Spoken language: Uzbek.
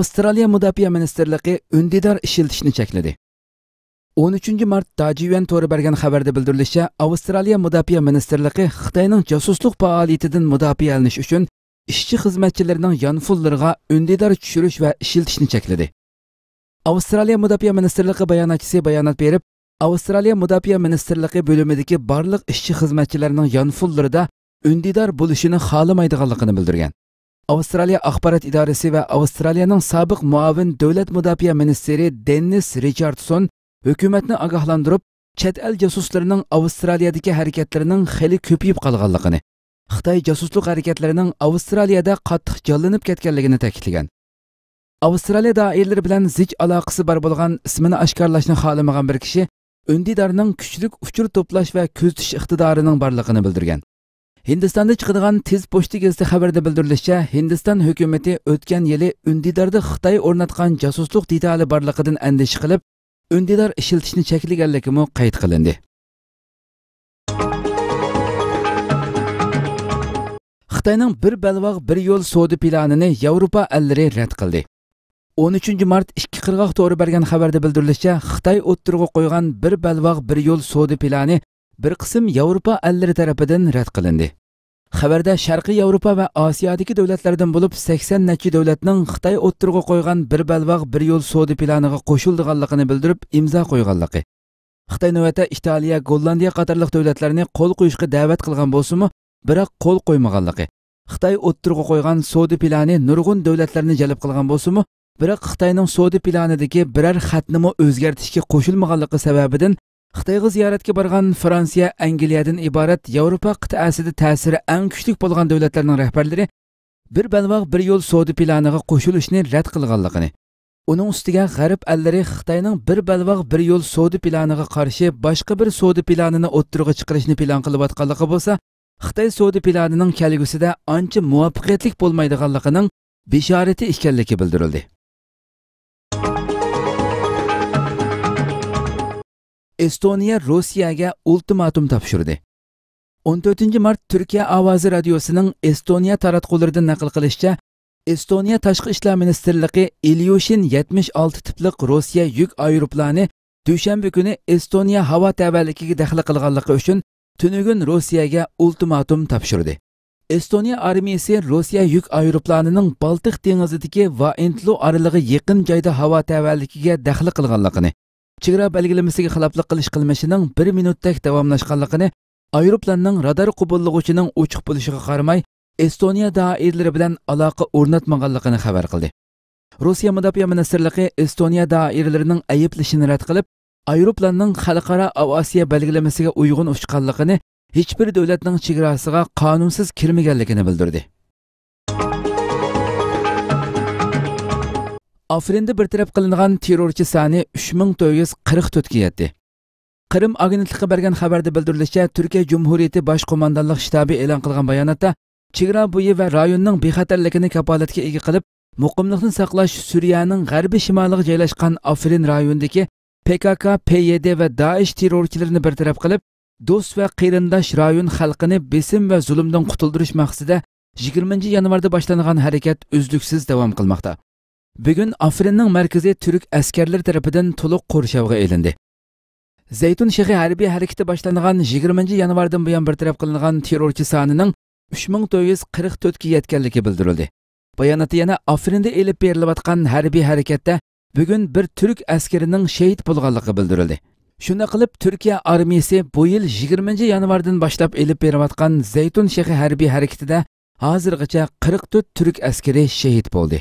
Avstraliya Mudofaa Ministerligi undidor ishiltishni chekladi. 13 mart Dajiyuan to'g'ri bergan xabarda bildirilishicha, Avstraliya Mudofaa Ministerligi Xitoyning josuslik faoliyatidan mudofaalanish uchun ishchi xizmatchilarining yonfullariga undidor tushirish va ishiltishni chekladi. Avstraliya Mudofaa Ministerligi bayonotchisi bayonot berib, Avstraliya Mudofaa Ministerligi bo'limidagi barliq ishchi xizmatchilarining yonfullarida undidor bo'lishini xohlamaydiganligini bildirgan. Avstraliya axborot idorasi va Avstraliyaning sobiq muavin davlat mudofaa ministri Dennis Richardson hukumatni ogohlantirib, chet el jasuslarining Avstraliyadagi harakatlarining xeli ko'payib qolganligini, Xitoy jasuslik harakatlarining Avstraliyada qattiq jonlanib ketganligini ta'kidlagan. Avstraliya doiralari bilan zich aloqasi bor bo'lgan ismini oshkorlashni xohlamagan bir kishi undidorning kuchlik uchur to'plash va kuzatish iqtidorining borligini bildirgan. Hindistonda chiqadigan tez pochta gazeti xabarida bildirilishicha, Hindiston hukumati o'tgan yili undidorda Xitoy o'rnatgan jasuslik detali borligidan andisha qilib, undidor ishiltishni cheklaganligi qayd qilindi. Xitoyning bir balvoq bir yo'l savdo planini Yevropa ellari rad qildi. 13 mart 2:40 to'g'ri bergan xabarda bildirilishicha, Xitoy o'ttirg'i qo'ygan bir balvoq bir yo'l savdo plani bir qism Yevropa ellari tomonidan rad qilindi. Xabarda Sharqiy Yevropa va Osiyodagi davlatlardan bo'lib 80 necha davlatning Xitoy o'ttirg'i qo'ygan bir balvoq bir yo'l savdo planiga qo'shilganligini bildirib, imzo qo'yganligi. Xitoy navbatda Italiya, Gollandiya qatorliq davlatlarni qo'l qo'yishga da'vat qilgan bo'lsa-mu, biroq qo'l qo'ymaganligi. Xitoy o'ttirg'i qo'ygan savdo plani nurg'un davlatlarni jalb qilgan bo'lsa-mu, biroq Xitoyning savdo planidagi biror xatni o'zgartirishga qo'shilmaganligi sababidan Xitoyga ziyoratga borgan Fransiya, Angliyadan iborat Yevropa qit'asida ta'siri eng kuchli bo'lgan davlatlarning rahbarlari bir balvoq bir yo'l savdo planiga qo'shilishni rad qilganligini, uning ustiga G'arb ellari Xitoyning bir balvoq bir yo'l savdo planiga qarshi boshqa bir savdo planini o'ttirg'i chiqarishni plan qilayotganligi bo'lsa, Xitoy savdo planining kelgusida ancha muvaffaqiyatli bo'lmaydiganligining bishorati ekanligi bildirildi. Estoniya Rossiyaga ultimatum topshirdi. 14 mart Turkiya ovozi radiosining Estoniya taratqullaridan naql qilishicha, Estoniya Tashqi ishlar ministrligi Ilyushin 76 tiplik Rossiya yuk aeroplani dushanba kuni Estoniya havo tavalligiga daxl qilganligi uchun tunugun Rossiyaga ultimatum topshirdi. Estoniya armiyasi Rossiya yuk aeroplanining Baltiq dengizidagi Vaentlu oralig'i yaqin joyda havo tavalligiga daxl qilganligini, chegara belgilamasiga xiloflik qilish qilmishining 1 minutdak davomlashganligini, aeroplanning radar qubullag'uchining ochiq bo'lishiga qaramay, Estoniya doiralari bilan aloqa o'rnatmaganligini xabar qildi. Rossiya Mudofaa Ministrligi Estoniya doiralarining ayblashini rad qilib, aeroplanning xalqaro aviatsiya belgilamasiga uyg'un uchganligini, hech bir davlatning chegarasiga qonunsiz kirmaganligini bildirdi. Afrinda bartaraf qilingan terrorchi soni 3444 ga yetdi. Qrim agentligi bergan xabarda bildirilishicha, Turkiya Cumhuriyeti Bosh qo'mondonlik shtabi e'lon qilgan bayonotda, chegara bo'yi va rayonning bexatarligini kapolatga ega qilib, muqimlikni saqlash Suriyaning g'arbiy shimoliga joylashgan Afrin rayonidagi PKK, PYD va Daesh terrorchilarini bartaraf qilib, do'st va qarindosh rayon xalqini besim va zulmdan qutuldirish maqsadida 20 yanvarda boshlangan harakat uzluksiz davom qilmoqda. Bugun Afrinning markaziy turk askarlari tomonidan to'liq qurshovga elindi. Zaytun shahri harbiy harakati boshlangan 20 yanvardan buyon bartaraf qilingan terrorchi sonining 3444 ga yetganligi bildirildi. Bayonotda yana Afrinda elib berilayotgan harbiy harakatda bugun bir turk askarining shahid bo'lganligi bildirildi. Shunda qilib Turkiya armiyasi bu yil 20 yanvardan boshlab elib berayotgan Zaytun shahri harbiy harakatida hozirgacha 44 turk askari shahid bo'ldi.